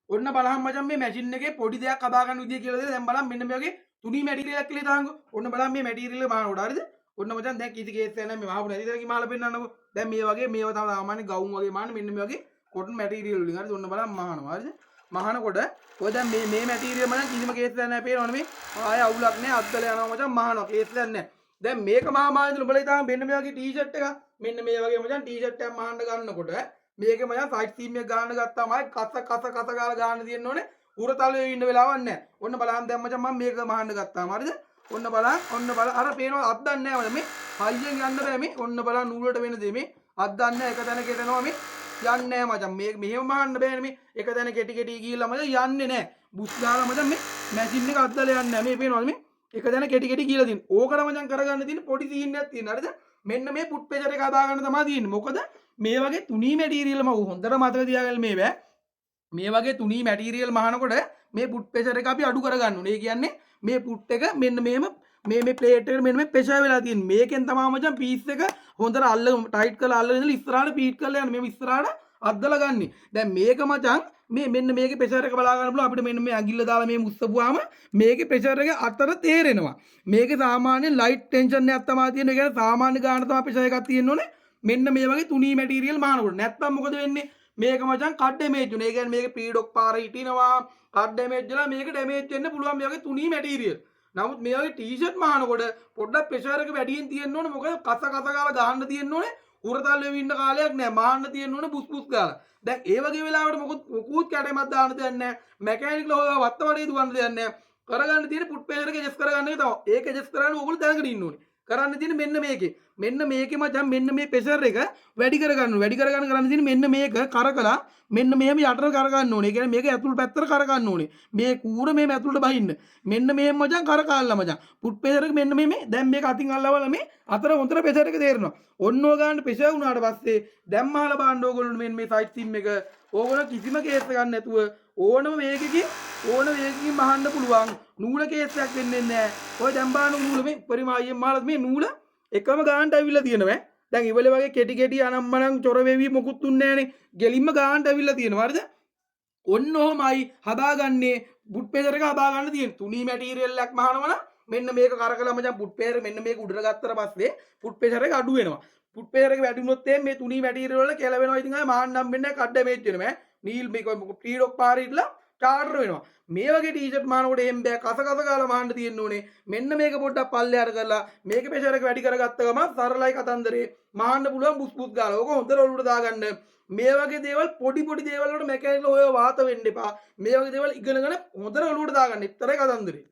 ඔන්න බලහන් මචං මේ මැෂින් එකේ පොඩි දෙයක් හදා ගන්න විදිය කියලා දෙන්න. දැන් බලන්න මෙන්න මේ වගේ තුනී මැටීරියල් එකක් කියලා දාංගෝ. ඔන්න බලන්න මේ මැටීරියල් එක මානකොට හරිද? ඔන්න මචං දැන් කිසි කේස් එකක් නැහැ මේ වහපු නැති තරකින් මාලා පෙන්නන්නකෝ. දැන් මේ වගේ මේව තමයි සාමාන්‍ය ගවුම් වගේ මාන මෙන්න මේ වගේ කොටන් මැටීරියල් වලින් හරිද? ඔන්න බලන්න මහනවා හරිද? මහනකොට ඔය දැන් මේ මැටීරියල් මචං කිසිම කේස් එකක් නැහැ පේනවනේ මේ. ආය අවුලක් නැහැ අද්දල යනවා මචං මහනවා කේස් එකක් නැහැ. දැන් මේක මහාමායන්තුල උඹලා ඉතින් මෙන්න මේ වගේ ටී-ෂර්ට් එකක් මෙන්න මේ වගේ මචං ටී-ෂර්ට් එකක් මහන්න ගන්නකොට මේකේ මචං සයිඩ් සීම් එක ගන්න ගත්තාම ආයි කස ගාලා ගන්න තියෙන්න ඕනේ. උරතලයේ ඉන්න වෙලාවක් නැහැ. ඔන්න බලන්න දැන් මචං මම මේක මහන්න ගත්තාම හරිද? ඔන්න බලන්න අර පේනවා අත් දන්නේ නැහැ මේ. හයියෙන් යන්න බෑ මේ. ඔන්න බලන්න නූලට වෙන දේ මේ. අත් දන්නේ නැහැ එක තැනක එනවා මේ. යන්නේ නැහැ මචං. මේක මෙහෙම මහන්න බෑනේ මේ. එක තැන කෙටි ගිහිල්ලා මචං යන්නේ නැහැ. බුස් දාලා මචං මේ මැෂින් එක අද්දලා යන්නේ නැහැ. මේ පේනවද මේ? එක තැන කෙටි ගිහිල්ලා තියෙන. ඕකට මචං කරගන්න තියෙන පොඩි සීන් එකක් තියෙනවා. හරිද? මෙන්න මේ පුට් ප්‍රෙෂර් එක හදා ගන්න තමයි තියෙන්නේ. මොකද මේ වගේ තුනී මැටීරියල් මම හොඳට මතක තියාගන්න මේ බෑ. මේ වගේ තුනී මැටීරියල් මහනකොට මේ පුට් ප්‍රෙෂර් එක අපි අඩු කරගන්න ඕනේ. ඒ කියන්නේ මේ පුට් එක මෙන්න මෙහෙම මේ ප්ලේට් එකට මෙන්න මේ ප්‍රෙෂර් වෙලා තියෙන්නේ. මේකෙන් තමයි මචං පීස් එක හොඳට අල්ලගෙන ටයිට් කරලා අල්ලගෙන ඉඳලා ඉස්සරහට පීට් කරලා යන්නේ. මේ ඉස්සරහට අද්දලා ගන්නෙ. දැන් මේක මචං මෙන්න මේකේ ප්‍රෙෂර් එක බලා ගන්න පුළුවන් අපිට මෙන්න මේ ඇඟිල්ල දාලා මේ මුස්සපුවාම මේකේ ප්‍රෙෂර් එක අතර තේරෙනවා. මේකේ සාමාන්‍යයෙන් ලයිට් ටෙන්ෂන් එකක් තමයි තියෙන්නේ. ඒ කියන්නේ සාමාන්‍ය ගාන තමයි ප්‍රෙෂර් එකක් තියෙන්න ඕනේ. මෙන්න මේ වගේ තුනී මැටීරියල් මානකොට. නැත්තම් මොකද වෙන්නේ? මේක මචං කඩ් ඩැමේජ් වෙනවා. ඒ කියන්නේ මේකේ ප්‍රීඩොක් පාර හිටිනවා. කඩ් ඩැමේජ් වෙලා මේක ඩැමේජ් වෙන්න පුළුවන් මේ වගේ තුනී මැටීරියල්. නමුත් මේ වගේ ටී-ෂර්ට් මානකොට පොඩ්ඩක් ප්‍රෙෂර් එක වැඩියෙන් තියෙන්න ඕනේ. මොකද කස ගාලා ගහන්න තියෙන්න ඕනේ. උරතල් වෙවි ඉන්න කාලයක් නෑ. මාන්න තියෙන්න ඕනේ බුස් ගාලා. දැන් ඒ වගේ වෙලාවට මොකුත් කැටේමක් දාන්න දෙයක් නෑ. මැකැනිකල් හොය වත්ත වඩේ දුවන්න දෙයක් නෑ. කරගන්න තියෙන්නේ පුට් ප්‍රෙෂර් එක ඇඩ්ජස්ට් කරගන්න එක තමයි. ඒක ඇඩ්ජස්ට් කරන්න ඕගොල්ලෝ දැනගෙන ඉන්න ඕනේ. කරන්න තියෙන්නේ මෙන්න මේකේ. මෙන්න මේකේ මචං මෙන්න මේ ප්‍රෙෂර් එක වැඩි කරගන්න ඕනේ. වැඩි කරගන්න කරන්න තියෙන්නේ මෙන්න මේක කරකලා මෙන්න මෙහෙම යටට කරගන්න ඕනේ. ඒ කියන්නේ මේක ඇතුල් පැත්තට කරගන්න ඕනේ. මේ කූර මේ ඇතුළට බහින්න. මෙන්න මෙහෙම මචං කරකාල්ලා මචං. පුට් ප්‍රෙෂර් එක මෙන්න මේ දැන් මේක අතින් අල්ලවලා මේ අතර හොඳට ප්‍රෙෂර් එක තේරෙනවා. ඔන්න ඔය ගන්න ප්‍රෙෂර් වුණාට පස්සේ දැන් මහලා බලන්න ඕගොල්ලෝ මේ සයිඩ් සිම් එක ඕගොල්ලෝ කිසිම කේස් එකක් නැතුව ඕනම මේකකින් මහන්න පුළුවන්. නූල කේස් එකක් වෙන්නේ නැහැ. ඔය දැන් බලන්න නූල මේ පරිමායෙන් මාලා මේ නූල එකම ගානට ඇවිල්ලා තියෙනවා. දැන් ඉවලේ වගේ කෙටි අනම්මනම් චොර වෙවි මොකුත් උන්නේ නැහනේ. ගෙලින්ම ගානට ඇවිල්ලා තියෙනවා. හරිද? ඔන්න ඔහමයි හදාගන්නේ පුට් ප්‍රෙෂර් එක හදා ගන්න තියෙන. තුනී මැටීරියල් එකක් මහනවනම් මෙන්න මේක කරකලා මචං පුට් ප්‍රෙෂර් මෙන්න මේක උඩට ගත්තට පස්සේ පුට් ප්‍රෙෂර් එක අඩු වෙනවා. පුට් ප්‍රෙෂර් එක වැඩි වුණොත් මේ තුනී මැටීරියල් වල කෙලවෙනවා. ඉතින් ආය මහන්නම් වෙන්නේ කඩ ඩැමේජ් වෙනවා. නීල් මේක ප්‍රීඩොක් පාරේ ඉట్లా චාර්ටර් වෙනවා. මේ වගේ ටී-ෂර්ට් මානකොට එහෙම බෑ. කස ගාලා මහන්න තියෙන්න ඕනේ. මෙන්න මේක පොඩ්ඩක් පල්ලෙහාට කරලා මේක ප්‍රෙෂර් එක වැඩි කරගත්ත ගමන් සරලයි කතන්දරේ මහන්න පුළුවන් බුස් ගාලා. ඕක හොඳට ඔලුවට දාගන්න. මේ වගේ දේවල් පොඩි දේවල් වලට මැකැනිකල් ඔය වාත වෙන්න එපා. මේ වගේ දේවල් ඉගෙනගෙන හොඳට ඔලුවට දාගන්න. ඉතරයි කතන්දරේ.